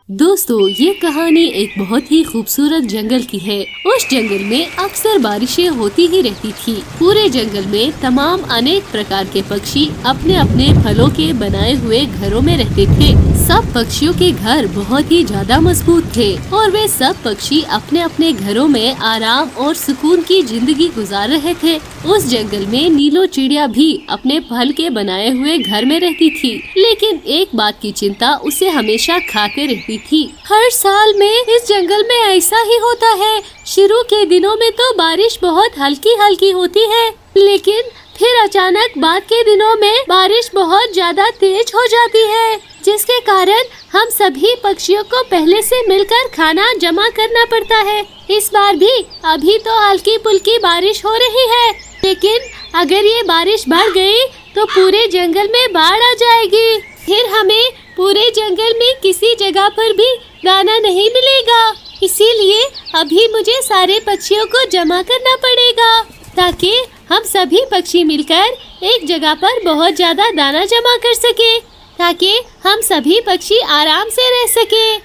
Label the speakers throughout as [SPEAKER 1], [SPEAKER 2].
[SPEAKER 1] दोस्तों, ये कहानी एक बहुत ही खूबसूरत जंगल की है। उस जंगल में अक्सर बारिशें होती ही रहती थी। पूरे जंगल में तमाम अनेक प्रकार के पक्षी अपने अपने फलों के बनाए हुए घरों में रहते थे। सब पक्षियों के घर बहुत ही ज्यादा मजबूत थे और वे सब पक्षी अपने अपने घरों में आराम और सुकून की जिंदगी गुजार रहे थे। उस जंगल में नीलो चिड़िया भी अपने फल के बनाए हुए घर में रहती थी, लेकिन एक बात की चिंता उसे हमेशा खाते रहती थी। हर साल में इस जंगल में ऐसा ही होता है। शुरू के दिनों में तो बारिश बहुत हल्की हल्की होती है, लेकिन फिर अचानक बाद के दिनों में बारिश बहुत ज्यादा तेज हो जाती है, जिसके कारण हम सभी पक्षियों को पहले से मिलकर खाना जमा करना पड़ता है। इस बार भी अभी तो हल्की फुल्की बारिश हो रही है, लेकिन अगर ये बारिश बढ़ गई तो पूरे जंगल में बाढ़ आ जाएगी। फिर हमें पूरे जंगल में किसी जगह पर भी दाना नहीं मिलेगा। इसीलिए अभी मुझे सारे पक्षियों को जमा करना पड़ेगा, ताकि हम सभी पक्षी मिलकर एक जगह पर बहुत ज्यादा दाना जमा कर सके, ताकि हम सभी पक्षी आराम से रह सके।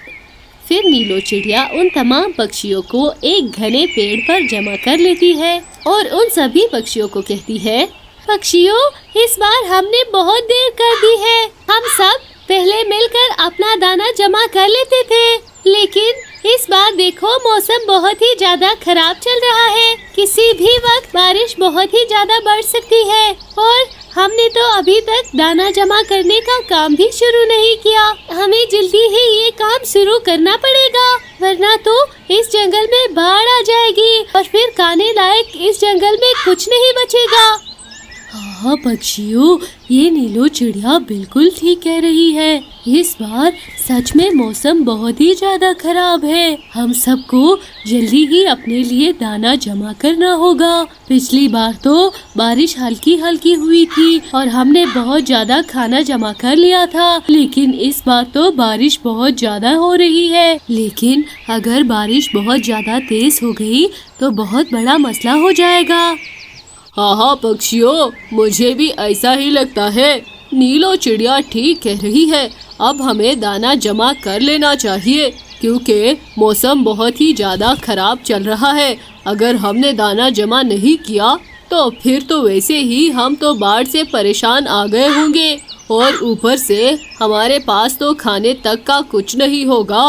[SPEAKER 1] फिर नीलो चिड़िया उन तमाम पक्षियों को एक घने पेड़ पर जमा कर लेती है और उन सभी पक्षियों को कहती है, पक्षियों, इस बार हमने बहुत देर कर दी है। हम सब पहले मिलकर अपना दाना जमा कर लेते थे, लेकिन इस बार देखो मौसम बहुत ही ज्यादा खराब चल रहा है। किसी भी वक्त बारिश बहुत ही ज्यादा बढ़ सकती है और हमने तो अभी तक दाना जमा करने का काम भी शुरू नहीं किया। हमें जल्दी ही ये काम शुरू करना पड़ेगा, वरना तो इस जंगल में बाढ़ आ जाएगी और फिर खाने लायक इस जंगल में कुछ नहीं बचेगा। हाँ पक्षियों, ये नीलो चिड़िया बिल्कुल ठीक कह रही है। इस बार सच में मौसम बहुत ही ज्यादा खराब है। हम सबको जल्दी ही अपने लिए दाना जमा करना होगा। पिछली बार तो बारिश हल्की हल्की हुई थी और हमने बहुत ज्यादा खाना जमा कर लिया था, लेकिन इस बार तो बारिश बहुत ज्यादा हो रही है। लेकिन अगर बारिश बहुत ज्यादा तेज हो गई तो बहुत बड़ा मसला हो जाएगा।
[SPEAKER 2] हाँ पक्षियों, मुझे भी ऐसा ही लगता है। नीलो चिड़िया ठीक कह रही है। अब हमें दाना जमा कर लेना चाहिए, क्योंकि मौसम बहुत ही ज़्यादा खराब चल रहा है। अगर हमने दाना जमा नहीं किया तो फिर तो वैसे ही हम तो बाढ़ से परेशान आ गए होंगे और ऊपर से हमारे पास तो खाने तक का कुछ नहीं होगा।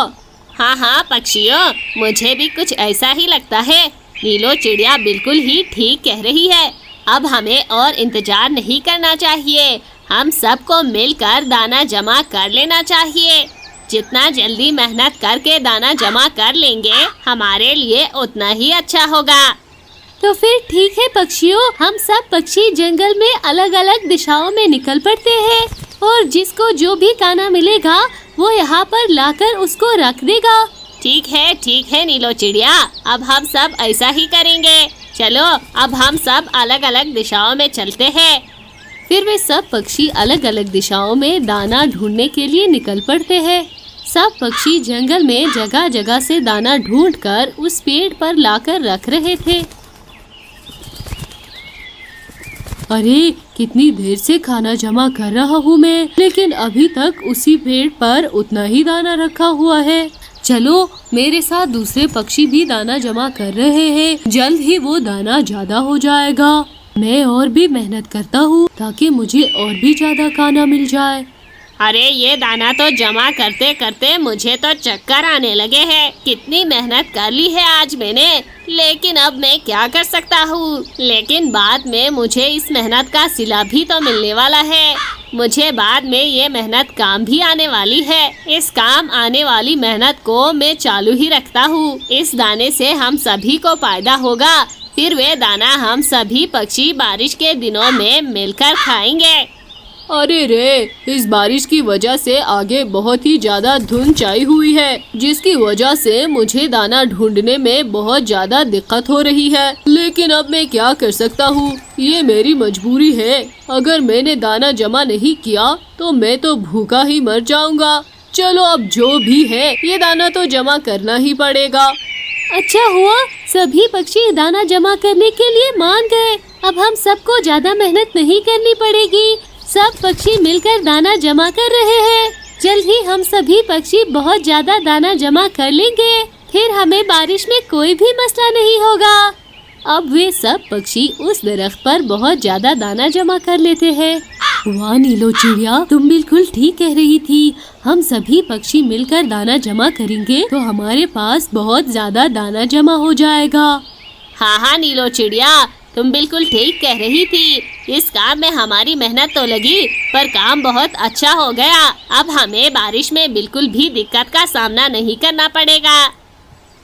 [SPEAKER 3] हाँ पक्षियों, मुझे भी कुछ ऐसा ही लगता है। नीलो चिड़िया बिल्कुल ही ठीक कह रही है। अब हमें और इंतजार नहीं करना चाहिए। हम सबको मिलकर दाना जमा कर लेना चाहिए। जितना जल्दी मेहनत करके दाना जमा कर लेंगे, हमारे लिए उतना ही अच्छा होगा।
[SPEAKER 1] तो फिर ठीक है पक्षियों, हम सब पक्षी जंगल में अलग अलग दिशाओं में निकल पड़ते हैं और जिसको जो भी दाना मिलेगा वो यहाँ पर लाकर उसको रख देगा।
[SPEAKER 3] ठीक है नीलो चिड़िया, अब हम सब ऐसा ही करेंगे। चलो अब हम सब अलग अलग दिशाओं में चलते हैं।
[SPEAKER 1] फिर वे सब पक्षी अलग अलग दिशाओं में दाना ढूंढने के लिए निकल पड़ते हैं। सब पक्षी जंगल में जगह जगह से दाना ढूंढकर उस पेड़ पर लाकर रख रहे थे। अरे कितनी देर से खाना जमा कर रहा हूँ मैं, लेकिन अभी तक उसी पेड़ पर उतना ही दाना रखा हुआ है। चलो मेरे साथ दूसरे पक्षी भी दाना जमा कर रहे हैं, जल्द ही वो दाना ज्यादा हो जाएगा। मैं और भी मेहनत करता हूँ ताकि मुझे और भी ज्यादा खाना मिल जाए।
[SPEAKER 3] अरे ये दाना तो जमा करते करते मुझे तो चक्कर आने लगे हैं। कितनी मेहनत कर ली है आज मैंने, लेकिन अब मैं क्या कर सकता हूँ। लेकिन बाद में मुझे इस मेहनत का सिला भी तो मिलने वाला है। मुझे बाद में ये मेहनत काम भी आने वाली है। इस काम आने वाली मेहनत को मैं चालू ही रखता हूँ। इस दाने से हम सभी को फायदा होगा। फिर वे दाना हम सभी पक्षी बारिश के दिनों में मिलकर खाएंगे।
[SPEAKER 2] अरे रे, इस बारिश की वजह से आगे बहुत ही ज्यादा धुंध छाई हुई है, जिसकी वजह से मुझे दाना ढूंढने में बहुत ज्यादा दिक्कत हो रही है। लेकिन अब मैं क्या कर सकता हूँ, ये मेरी मजबूरी है। अगर मैंने दाना जमा नहीं किया तो मैं तो भूखा ही मर जाऊंगा। चलो अब जो भी है, ये दाना तो जमा करना ही पड़ेगा।
[SPEAKER 1] अच्छा हुआ सभी पक्षी दाना जमा करने के लिए मान गए। अब हम सबको ज्यादा मेहनत नहीं करनी पड़ेगी। सब पक्षी मिलकर दाना जमा कर रहे हैं। जल्द ही हम सभी पक्षी बहुत ज्यादा दाना जमा कर लेंगे, फिर हमें बारिश में कोई भी मसला नहीं होगा। अब वे सब पक्षी उस दरख्त पर बहुत ज्यादा दाना जमा कर लेते हैं। वाह नीलो चिड़िया, तुम बिल्कुल ठीक कह रही थी। हम सभी पक्षी मिलकर दाना जमा करेंगे तो हमारे पास बहुत ज्यादा दाना जमा हो जाएगा।
[SPEAKER 3] हाँ नीलो चिड़िया, तुम बिल्कुल ठीक कह रही थी। इस काम में हमारी मेहनत तो लगी, पर काम बहुत अच्छा हो गया। अब हमें बारिश में बिल्कुल भी दिक्कत का सामना नहीं करना पड़ेगा।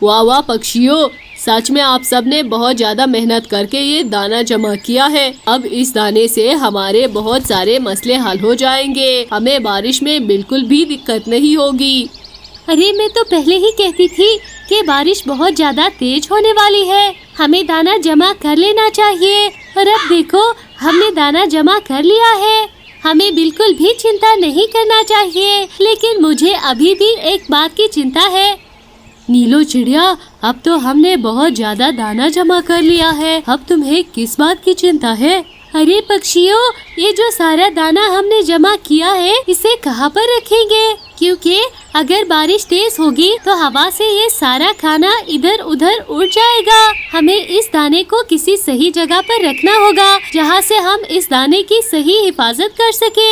[SPEAKER 2] वाह वाह पक्षियों, सच में आप सब ने बहुत ज्यादा मेहनत करके ये दाना जमा किया है। अब इस दाने से हमारे बहुत सारे मसले हल हो जाएंगे। हमें बारिश में बिल्कुल भी दिक्कत नहीं होगी।
[SPEAKER 1] अरे मैं तो पहले ही कहती थी कि बारिश बहुत ज्यादा तेज होने वाली है, हमें दाना जमा कर लेना चाहिए। और अब देखो, हमने दाना जमा कर लिया है। हमें बिल्कुल भी चिंता नहीं करना चाहिए। लेकिन मुझे अभी भी एक बात की चिंता है।
[SPEAKER 2] नीलो चिड़िया, अब तो हमने बहुत ज्यादा दाना जमा कर लिया है, अब तुम्हें किस बात की चिंता है?
[SPEAKER 1] अरे पक्षियों, ये जो सारा दाना हमने जमा किया है, इसे कहाँ पर रखेंगे? क्योंकि अगर बारिश तेज होगी तो हवा से ये सारा खाना इधर उधर उड़ जाएगा। हमें इस दाने को किसी सही जगह पर रखना होगा, जहाँ से हम इस दाने की सही हिफाजत कर सके।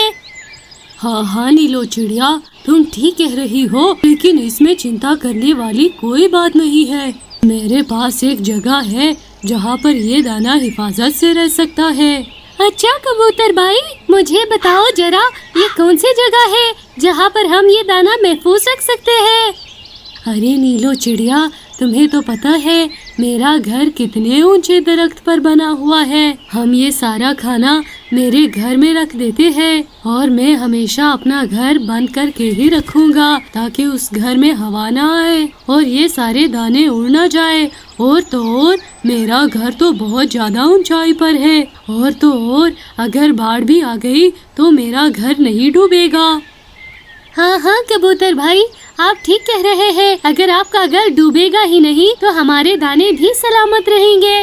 [SPEAKER 2] हाँ नीलो चिड़िया, तुम ठीक कह रही हो, लेकिन इसमें चिंता करने वाली कोई बात नहीं है। मेरे पास एक जगह है जहाँ पर ये दाना हिफाजत से रह सकता है।
[SPEAKER 1] अच्छा कबूतर भाई, मुझे बताओ जरा, ये कौन सी जगह है जहाँ पर हम ये दाना महफूज रख सकते हैं?
[SPEAKER 2] अरे नीलो चिड़िया, तुम्हें तो पता है मेरा घर कितने ऊंचे दरख्त पर बना हुआ है। हम ये सारा खाना मेरे घर में रख देते हैं और मैं हमेशा अपना घर बंद करके ही रखूंगा, ताकि उस घर में हवा ना आए और ये सारे दाने उड़ ना जाए। और तो और मेरा घर तो बहुत ज्यादा ऊंचाई पर है, और तो और अगर बाढ़ भी आ गई तो मेरा घर नहीं डूबेगा।
[SPEAKER 1] हाँ कबूतर भाई, आप ठीक कह रहे हैं। अगर आपका घर डूबेगा ही नहीं तो हमारे दाने भी सलामत रहेंगे।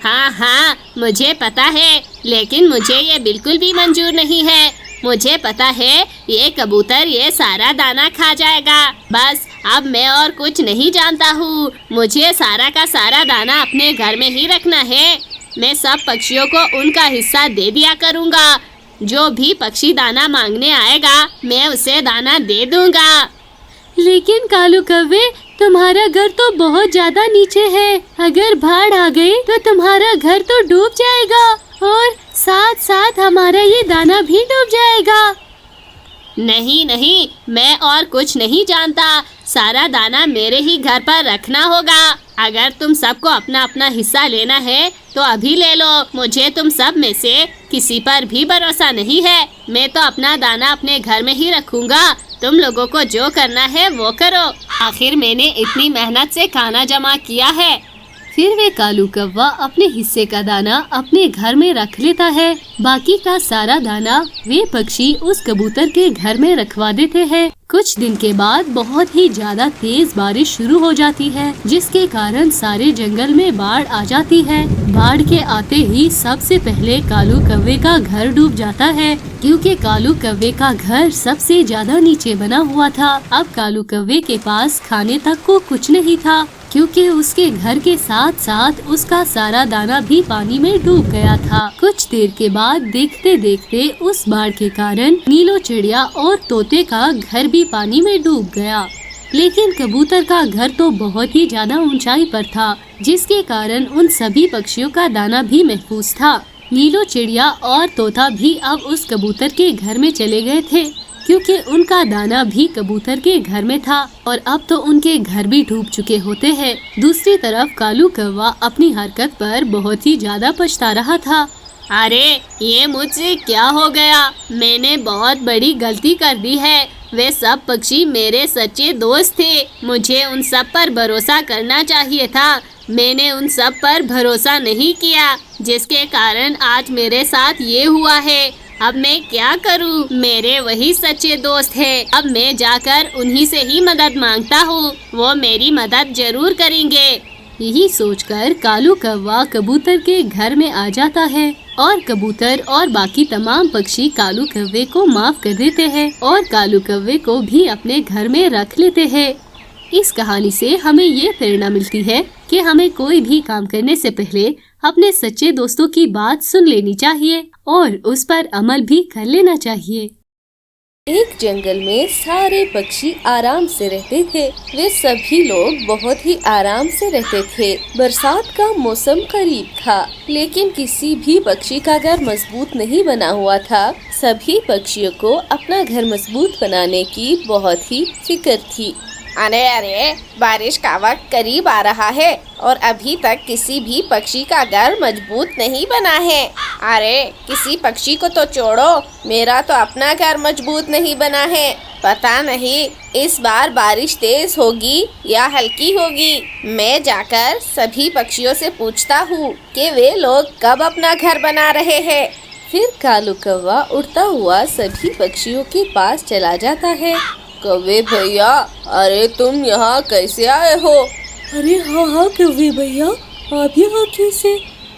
[SPEAKER 3] हाँ, मुझे पता है, लेकिन मुझे ये बिल्कुल भी मंजूर नहीं है। मुझे पता है ये कबूतर ये सारा दाना खा जाएगा। बस अब मैं और कुछ नहीं जानता हूँ। मुझे सारा का सारा दाना अपने घर में ही रखना है। मैं सब पक्षियों को उनका हिस्सा दे दिया करूँगा। जो भी पक्षी दाना मांगने आएगा मैं उसे दाना दे दूंगा।
[SPEAKER 1] लेकिन कालू कव्वे, तुम्हारा घर तो बहुत ज्यादा नीचे है। अगर बाढ़ आ गई तो तुम्हारा घर तो डूब जाएगा और साथ साथ हमारा ये दाना भी डूब जाएगा।
[SPEAKER 3] नहीं, मैं और कुछ नहीं जानता। सारा दाना मेरे ही घर पर रखना होगा। अगर तुम सबको अपना अपना हिस्सा लेना है तो अभी ले लो। मुझे तुम सब में से किसी पर भी भरोसा नहीं है। मैं तो अपना दाना अपने घर में ही रखूंगा। तुम लोगों को जो करना है वो करो। आखिर मैंने इतनी मेहनत से खाना जमा किया है।
[SPEAKER 1] फिर वे कालू कौवा अपने हिस्से का दाना अपने घर में रख लेता है। बाकी का सारा दाना वे पक्षी उस कबूतर के घर में रखवा देते हैं। कुछ दिन के बाद बहुत ही ज्यादा तेज बारिश शुरू हो जाती है, जिसके कारण सारे जंगल में बाढ़ आ जाती है। बाढ़ के आते ही सबसे पहले कालू कौवे का घर डूब जाता है, क्योंकि कालू कौवे का घर सबसे ज्यादा नीचे बना हुआ था। अब कालू कौवे के पास खाने तक को कुछ नहीं था, क्योंकि उसके घर के साथ साथ उसका सारा दाना भी पानी में डूब गया था। कुछ देर के बाद देखते देखते उस बाढ़ के कारण नीलो चिड़िया और तोते का घर भी पानी में डूब गया। लेकिन कबूतर का घर तो बहुत ही ज्यादा ऊंचाई पर था, जिसके कारण उन सभी पक्षियों का दाना भी महफूज था। नीलो चिड़िया और तोता भी अब उस कबूतर के घर में चले गए थे, क्योंकि उनका दाना भी कबूतर के घर में था और अब तो उनके घर भी डूब चुके होते हैं। दूसरी तरफ कालू कौवा अपनी हरकत पर बहुत ही ज्यादा पछता रहा था।
[SPEAKER 3] अरे ये मुझसे क्या हो गया? मैंने बहुत बड़ी गलती कर दी है। वे सब पक्षी मेरे सच्चे दोस्त थे। मुझे उन सब पर भरोसा करना चाहिए था। मैंने उन सब पर भरोसा नहीं किया, जिसके कारण आज मेरे साथ ये हुआ है। अब मैं क्या करूं? मेरे वही सच्चे दोस्त हैं। अब मैं जाकर उन्हीं से ही मदद मांगता हूं। वो मेरी मदद जरूर करेंगे।
[SPEAKER 1] यही सोचकर कालू कौवा कबूतर के घर में आ जाता है और कबूतर और बाकी तमाम पक्षी कालू कौवे को माफ कर देते हैं और कालू कौवे को भी अपने घर में रख लेते हैं। इस कहानी से हमें ये प्रेरणा मिलती है कि हमें कोई भी काम करने से पहले अपने सच्चे दोस्तों की बात सुन लेनी चाहिए और उस पर अमल भी कर लेना चाहिए।
[SPEAKER 4] एक जंगल में सारे पक्षी आराम से रहते थे। वे सभी लोग बहुत ही आराम से रहते थे। बरसात का मौसम करीब था, लेकिन किसी भी पक्षी का घर मजबूत नहीं बना हुआ था। सभी पक्षियों को अपना घर मजबूत बनाने की बहुत ही फिक्र थी।
[SPEAKER 3] अरे अरे, बारिश का वक्त करीब आ रहा है और अभी तक किसी भी पक्षी का घर मजबूत नहीं बना है। अरे किसी पक्षी को तो छोड़ो, मेरा तो अपना घर मजबूत नहीं बना है। पता नहीं इस बार बारिश तेज होगी या हल्की होगी। मैं जाकर सभी पक्षियों से पूछता हूँ कि वे लोग कब अपना घर बना रहे हैं।
[SPEAKER 4] फिर कालू कौवा उड़ता हुआ सभी पक्षियों के पास चला जाता है। कौवे भैया, अरे तुम यहाँ कैसे आए हो?
[SPEAKER 2] अरे हाँ कौवे भैया, आप यहाँ कैसे?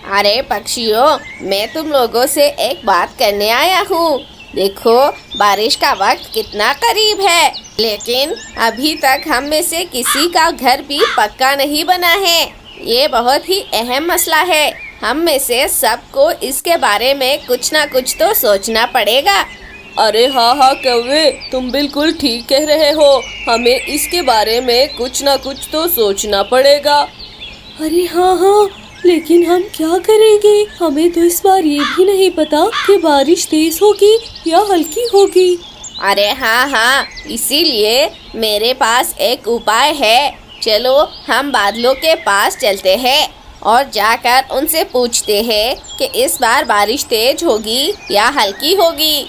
[SPEAKER 3] अरे पक्षियों, मैं तुम लोगों से एक बात करने आया हूँ। देखो बारिश का वक्त कितना करीब है, लेकिन अभी तक हम में से किसी का घर भी पक्का नहीं बना है। ये बहुत ही अहम मसला है। हम में से सबको इसके बारे में कुछ ना कुछ तो सोचना पड़ेगा।
[SPEAKER 4] अरे हाँ कौवे, तुम बिल्कुल ठीक कह रहे हो। हमें इसके बारे में कुछ ना कुछ तो सोचना पड़ेगा।
[SPEAKER 2] अरे हाँ, लेकिन हम क्या करेंगे? हमें तो इस बार ये भी नहीं पता कि बारिश तेज होगी या हल्की होगी।
[SPEAKER 3] अरे हाँ, इसीलिए मेरे पास एक उपाय है। चलो हम बादलों के पास चलते हैं और जाकर उनसे पूछते हैं कि इस बार बारिश तेज होगी या हल्की होगी।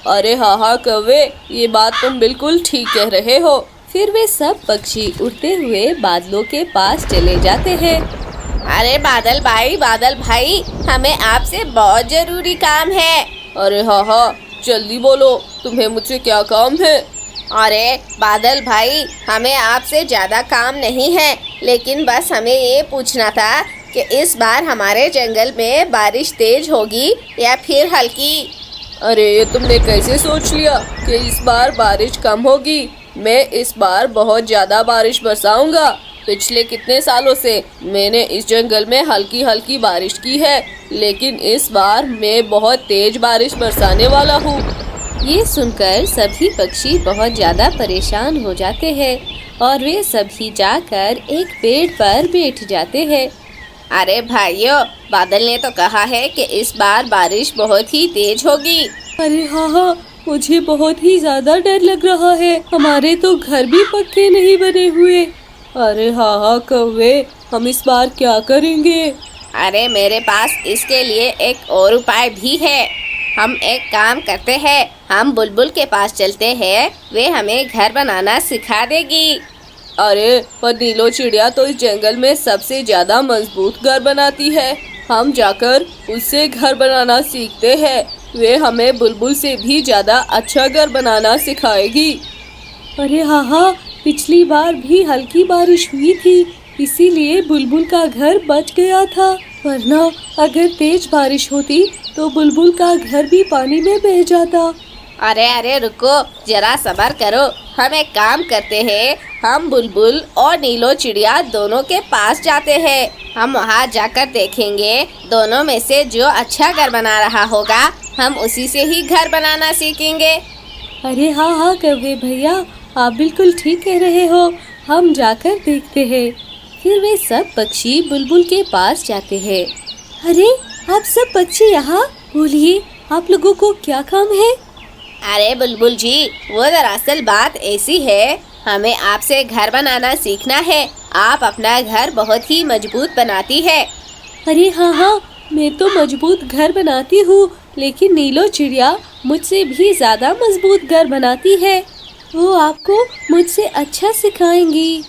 [SPEAKER 4] अरे हाँ कौवे, ये बात तुम बिल्कुल ठीक कह रहे हो। फिर वे सब पक्षी उड़ते हुए बादलों के पास चले जाते हैं।
[SPEAKER 3] अरे बादल भाई, हमें आपसे बहुत जरूरी काम है।
[SPEAKER 4] अरे हाँ, जल्दी बोलो, तुम्हें मुझसे क्या काम है?
[SPEAKER 3] अरे बादल भाई, हमें आपसे ज़्यादा काम नहीं है, लेकिन बस हमें ये पूछना था कि इस बार हमारे जंगल में बारिश तेज होगी या फिर हल्की।
[SPEAKER 4] अरे ये तुमने कैसे सोच लिया कि इस बार बारिश कम होगी? मैं इस बार बहुत ज़्यादा बारिश बरसाऊंगा। पिछले कितने सालों से मैंने इस जंगल में हल्की हल्की बारिश की है, लेकिन इस बार मैं बहुत तेज बारिश बरसाने वाला हूँ। ये सुनकर सभी पक्षी बहुत ज़्यादा परेशान हो जाते हैं और वे सभी जाकर एक पेड़ पर बैठ जाते हैं।
[SPEAKER 3] अरे भाइयों, बादल ने तो कहा है कि इस बार बारिश बहुत ही तेज होगी।
[SPEAKER 2] अरे हाँ, मुझे बहुत ही ज्यादा डर लग रहा है। हमारे तो घर भी पक्के नहीं बने हुए।
[SPEAKER 4] अरे हाँ कौवे, हम इस बार क्या करेंगे?
[SPEAKER 3] अरे मेरे पास इसके लिए एक और उपाय भी है। हम एक काम करते हैं, हम बुलबुल के पास चलते हैं, वे हमें घर बनाना सिखा देगी।
[SPEAKER 4] अरे पर नीलो चिड़िया तो इस जंगल में सबसे ज्यादा मजबूत घर बनाती है। हम जाकर उससे घर बनाना सीखते हैं। वे हमें बुलबुल से भी ज्यादा अच्छा घर बनाना सिखाएगी।
[SPEAKER 2] अरे हाँ, पिछली बार भी हल्की बारिश हुई थी, इसीलिए बुलबुल का घर बच गया था। वरना अगर तेज बारिश होती तो बुलबुल का घर भी पानी में बह जाता।
[SPEAKER 3] अरे रुको, जरा सब्र करो। हम एक काम करते हैं, हम बुलबुल और नीलो चिड़िया दोनों के पास जाते हैं। हम वहाँ जाकर देखेंगे, दोनों में से जो अच्छा घर बना रहा होगा हम उसी से ही घर बनाना सीखेंगे।
[SPEAKER 2] अरे हाँ कौवे भैया, आप बिल्कुल ठीक कह रहे हो। हम जाकर देखते हैं।
[SPEAKER 4] फिर वे सब पक्षी बुलबुल के पास जाते हैं।
[SPEAKER 2] अरे आप सब पक्षी यहाँ, बोलिए आप लोगों को क्या काम है?
[SPEAKER 3] अरे बुलबुल जी, वो दरअसल बात ऐसी है, हमें आपसे घर बनाना सीखना है। आप अपना घर बहुत ही मजबूत बनाती है।
[SPEAKER 2] अरे हाँ, मैं तो मजबूत घर बनाती हूँ, लेकिन नीलो चिड़िया मुझसे भी ज्यादा मजबूत घर बनाती है। वो आपको मुझसे अच्छा सिखाएंगी।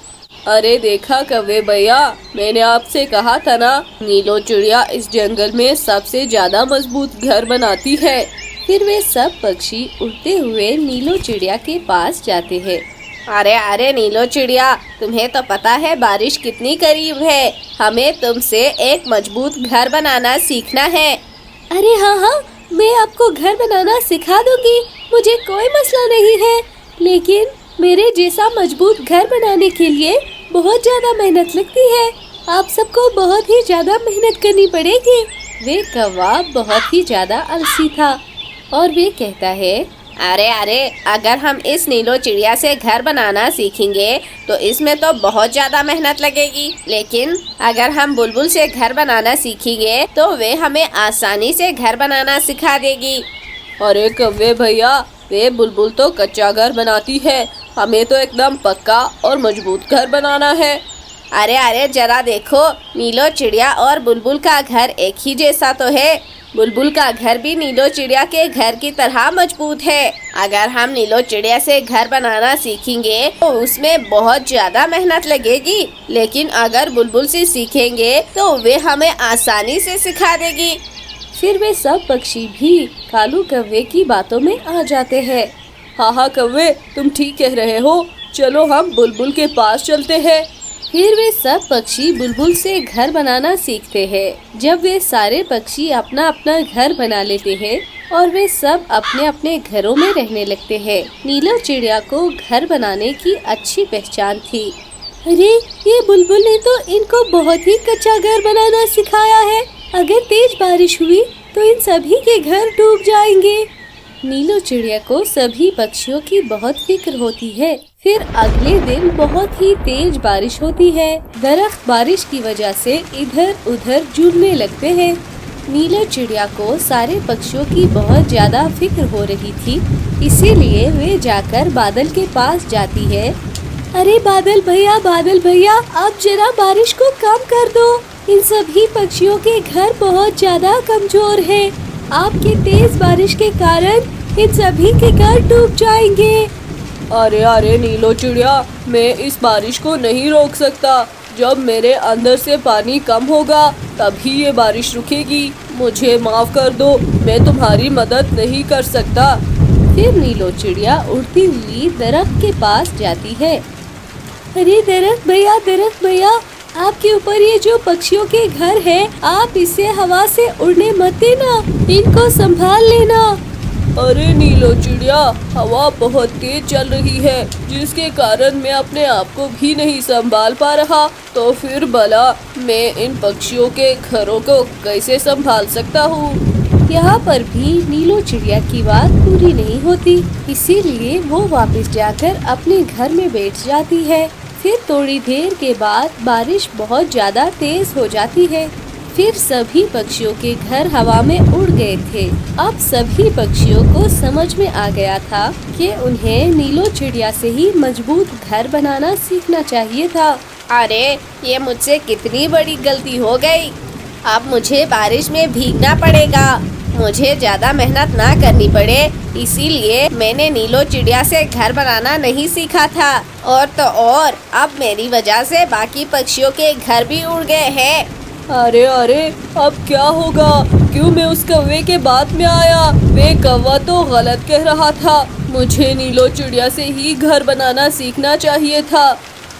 [SPEAKER 4] अरे देखा कौवे भैया, मैंने आपसे कहा था ना, नीलो चिड़िया इस जंगल में सबसे ज्यादा मजबूत घर बनाती है। फिर वे सब पक्षी उड़ते हुए नीलो चिड़िया के पास जाते हैं।
[SPEAKER 3] अरे नीलो चिड़िया, तुम्हें तो पता है बारिश कितनी करीब है। हमें तुमसे एक मजबूत घर बनाना सीखना है।
[SPEAKER 1] अरे हाँ हाँ, मैं आपको घर बनाना सिखा दूंगी, मुझे कोई मसला नहीं है। लेकिन मेरे जैसा मजबूत घर बनाने के लिए बहुत ज्यादा मेहनत लगती है। आप सबको बहुत ही ज्यादा मेहनत करनी पड़ेगी। वे कौवा बहुत ही ज्यादा आलसी था और वे कहता है,
[SPEAKER 3] अरे अरे, अगर हम इस नीलो चिड़िया से घर बनाना सीखेंगे तो इसमें तो बहुत ज्यादा मेहनत लगेगी, लेकिन अगर हम बुलबुल से घर बनाना सीखेंगे तो वे हमें आसानी से घर बनाना सिखा देगी।
[SPEAKER 4] अरे कौवे भैया, वे बुलबुल तो कच्चा घर बनाती है, हमें तो एकदम पक्का और मजबूत घर बनाना है।
[SPEAKER 3] अरे अरे, जरा देखो, नीलो चिड़िया और बुलबुल का घर एक ही जैसा तो है। बुलबुल का घर भी नीलो चिड़िया के घर की तरह मजबूत है। अगर हम नीलो चिड़िया से घर बनाना सीखेंगे तो उसमें बहुत ज्यादा मेहनत लगेगी, लेकिन अगर बुलबुल से सीखेंगे तो वे हमें आसानी से सिखा देगी।
[SPEAKER 1] फिर वे सब पक्षी भी कालू कौवे की बातों में आ जाते हैं।
[SPEAKER 4] हाँ हाँ कौवे, तुम ठीक कह रहे हो, चलो हम बुलबुल के पास चलते हैं।
[SPEAKER 1] फिर वे सब पक्षी बुलबुल से घर बनाना सीखते हैं। जब वे सारे पक्षी अपना अपना घर बना लेते हैं और वे सब अपने अपने घरों में रहने लगते हैं। नीलो चिड़िया को घर बनाने की अच्छी पहचान थी। अरे, ये बुलबुल ने तो इनको बहुत ही कच्चा घर बनाना सिखाया है। अगर तेज बारिश हुई तो इन सभी के घर डूब जाएंगे। नीलो चिड़िया को सभी पक्षियों की बहुत फिक्र होती है। फिर अगले दिन बहुत ही तेज बारिश होती है। दरख्त बारिश की वजह से इधर उधर झूलने लगते हैं। नीलो चिड़िया को सारे पक्षियों की बहुत ज्यादा फिक्र हो रही थी, इसीलिए वे जाकर बादल के पास जाती है। अरे बादल भैया, आप जरा बारिश को कम कर दो। इन सभी पक्षियों के घर बहुत ज्यादा कमजोर हैं। आपके तेज बारिश के कारण इन सभी के घर डूब जाएंगे।
[SPEAKER 4] अरे अरे नीलो चिड़िया, मैं इस बारिश को नहीं रोक सकता। जब मेरे अंदर से पानी कम होगा तभी ये बारिश रुकेगी। मुझे माफ कर दो, मैं तुम्हारी मदद नहीं कर सकता।
[SPEAKER 1] फिर नीलो चिड़िया उड़ती हुई दरख्त के पास जाती है। अरे दरख्त भैया, आपके ऊपर ये जो पक्षियों के घर है, आप इसे हवा से उड़ने मत देना, इनको संभाल लेना।
[SPEAKER 4] अरे नीलो चिड़िया, हवा बहुत तेज चल रही है, जिसके कारण मैं अपने आप को भी नहीं संभाल पा रहा। तो फिर भला मैं इन पक्षियों के घरों को कैसे संभाल सकता हूँ?
[SPEAKER 1] यहाँ पर भी नीलो चिड़िया की बात पूरी नहीं होती, इसीलिए वो वापस जाकर अपने घर में बैठ जाती है। फिर थोड़ी देर के बाद बारिश बहुत ज्यादा तेज हो जाती है। फिर सभी पक्षियों के घर हवा में उड़ गए थे। अब सभी पक्षियों को समझ में आ गया था कि उन्हें नीलो चिड़िया से ही मजबूत घर बनाना सीखना चाहिए था।
[SPEAKER 3] अरे, ये मुझसे कितनी बड़ी गलती हो गई। अब मुझे बारिश में भीगना पड़ेगा। मुझे ज्यादा मेहनत ना करनी पड़े, इसीलिए मैंने नीलो चिड़िया से घर बनाना नहीं सीखा था। और तो और, अब मेरी वजह से बाकी पक्षियों के घर भी उड़ गए हैं।
[SPEAKER 4] अरे अरे, अब क्या होगा? क्यों मैं उस कौवे के बात में आया? वे कौवा तो गलत कह रहा था। मुझे नीलो चिड़िया से ही घर बनाना सीखना चाहिए था।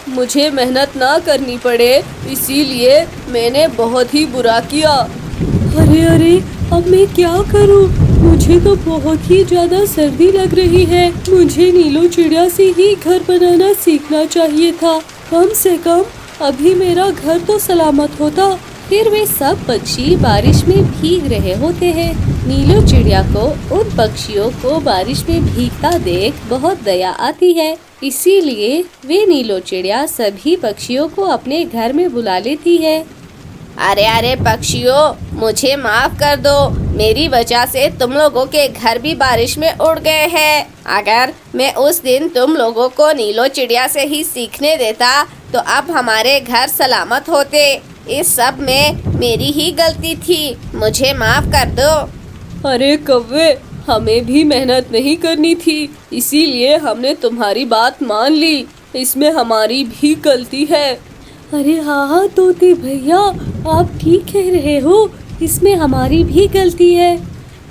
[SPEAKER 4] मुझे मेहनत ना करनी पड़े, इसीलिए मैंने बहुत ही बुरा किया।
[SPEAKER 1] अरे, अब मैं क्या करूं? मुझे तो बहुत ही ज्यादा सर्दी लग रही है। मुझे नीलो चिड़िया से ही घर बनाना सीखना चाहिए था। कम से कम अभी मेरा घर तो सलामत होता। फिर वे सब पक्षी बारिश में भीग रहे होते हैं। नीलो चिड़िया को उन पक्षियों को बारिश में भीगता देख बहुत दया आती है, इसीलिए वे नीलो चिड़िया सभी पक्षियों को अपने घर में बुला लेती है।
[SPEAKER 3] अरे अरे पक्षियों, मुझे माफ कर दो। मेरी वजह से तुम लोगों के घर भी बारिश में उड़ गए हैं। अगर मैं उस दिन तुम लोगों को नीलो चिड़िया से ही सीखने देता तो अब हमारे घर सलामत होते। इस सब में मेरी ही गलती थी, मुझे माफ कर दो।
[SPEAKER 4] अरे कौवे, हमें भी मेहनत नहीं करनी थी, इसीलिए हमने तुम्हारी बात मान ली। इसमें हमारी भी गलती है।
[SPEAKER 1] अरे हाँ तोते भैया, आप ठीक कह रहे हो, इसमें हमारी भी गलती है।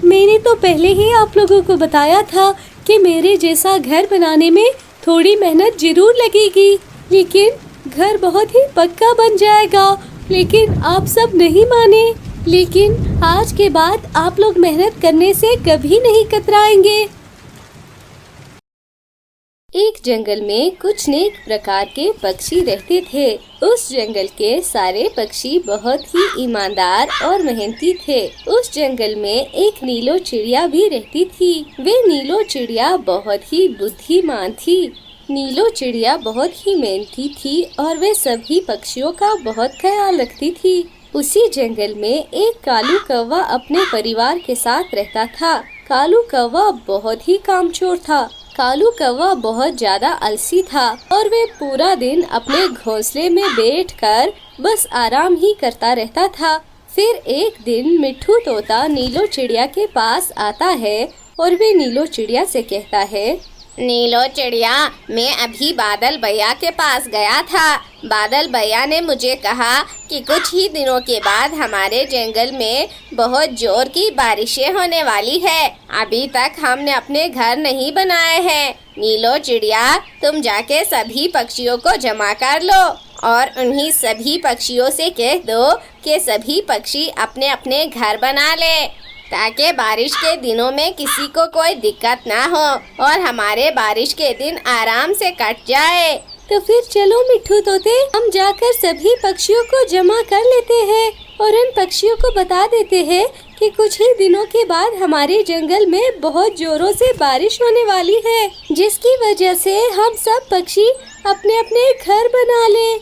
[SPEAKER 1] मैंने तो पहले ही आप लोगों को बताया था कि मेरे जैसा घर बनाने में थोड़ी मेहनत जरूर लगेगी, लेकिन घर बहुत ही पक्का बन जाएगा। लेकिन आप सब नहीं माने। लेकिन आज के बाद आप लोग मेहनत करने से कभी नहीं कतराएंगे। एक जंगल में कुछ नेक प्रकार के पक्षी रहते थे। उस जंगल के सारे पक्षी बहुत ही ईमानदार और मेहनती थे। उस जंगल में एक नीलो चिड़िया भी रहती थी। वे नीलो चिड़िया बहुत ही बुद्धिमान थी। नीलो चिड़िया बहुत ही मेहनती थी और वे सभी पक्षियों का बहुत ख्याल रखती थी। उसी जंगल में एक कालू कौवा अपने परिवार के साथ रहता था। कालू कौवा बहुत ही कामचोर था। कालू कौवा बहुत ज्यादा आलसी था और वे पूरा दिन अपने घोंसले में बैठकर बस आराम ही करता रहता था। फिर एक दिन मिट्ठू तोता नीलो चिड़िया के पास आता है और वे नीलो चिड़िया से कहता है,
[SPEAKER 3] नीलो चिड़िया, मैं अभी बादल भैया के पास गया था। बादल भैया ने मुझे कहा कि कुछ ही दिनों के बाद हमारे जंगल में बहुत जोर की बारिशें होने वाली है। अभी तक हमने अपने घर नहीं बनाए हैं। नीलो चिड़िया, तुम जाके सभी पक्षियों को जमा कर लो और उन्हीं सभी पक्षियों से कह दो कि सभी पक्षी अपने अपने घर बना ले, ताकि बारिश के दिनों में किसी को कोई दिक्कत ना हो और हमारे बारिश के दिन आराम से कट जाए।
[SPEAKER 1] तो फिर चलो मिट्ठू तोते, हम जाकर सभी पक्षियों को जमा कर लेते हैं और उन पक्षियों को बता देते हैं कि कुछ ही दिनों के बाद हमारे जंगल में बहुत जोरों से बारिश होने वाली है, जिसकी वजह से हम सब पक्षी अपने अपने घर बना लें।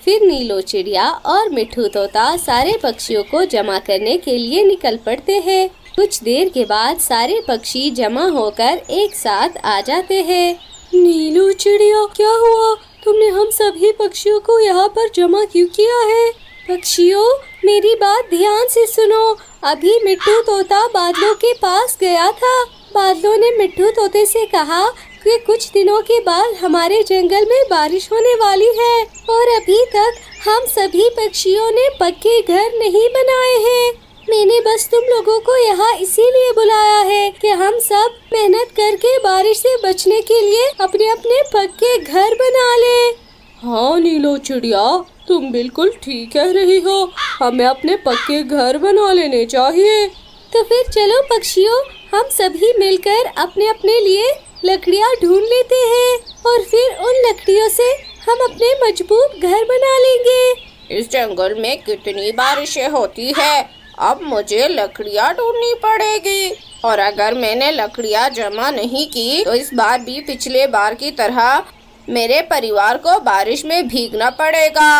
[SPEAKER 1] फिर नीलो चिड़िया और मिट्ठू तोता सारे पक्षियों को जमा करने के लिए निकल पड़ते हैं। कुछ देर के बाद सारे पक्षी जमा होकर एक साथ आ जाते हैं। नीलो चिड़िया, क्या हुआ? तुमने हम सभी पक्षियों को यहाँ पर जमा क्यों किया है? पक्षियों, मेरी बात ध्यान से सुनो। अभी मिट्ठू तोता बादलों के पास गया था। बादलों ने मिट्ठू तोते से कहा कि कुछ दिनों के बाद हमारे जंगल में बारिश होने वाली है और अभी तक हम सभी पक्षियों ने पक्के घर नहीं बनाए हैं। मैंने बस तुम लोगों को यहाँ इसीलिए बुलाया है कि हम सब मेहनत करके बारिश से बचने के लिए अपने अपने पक्के घर बना लें।
[SPEAKER 2] हाँ नीलो चिड़िया, तुम बिल्कुल ठीक कह रही हो। हमें अपने पक्के घर बना लेने चाहिए।
[SPEAKER 1] तो फिर चलो पक्षियों, हम सभी मिलकर अपने अपने लिए लकड़ियाँ ढूंढ लेते हैं और फिर उन लकड़ियों से हम अपने मजबूत घर बना लेंगे।
[SPEAKER 3] इस जंगल में कितनी बारिशें होती है, अब मुझे लकड़ियाँ ढूंढनी पड़ेगी और अगर मैंने लकड़ियाँ जमा नहीं की तो इस बार भी पिछले बार की तरह मेरे परिवार को बारिश में भीगना पड़ेगा।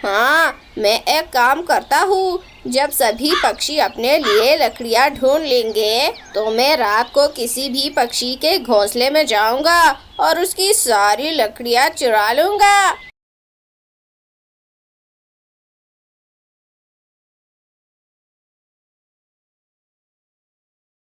[SPEAKER 3] हाँ, मैं एक काम करता हूँ, जब सभी पक्षी अपने लिए लकड़ियाँ ढूंढ लेंगे तो मैं रात को किसी भी पक्षी के घोंसले में जाऊंगा और उसकी सारी लकड़ियाँ चुरा लूंगा।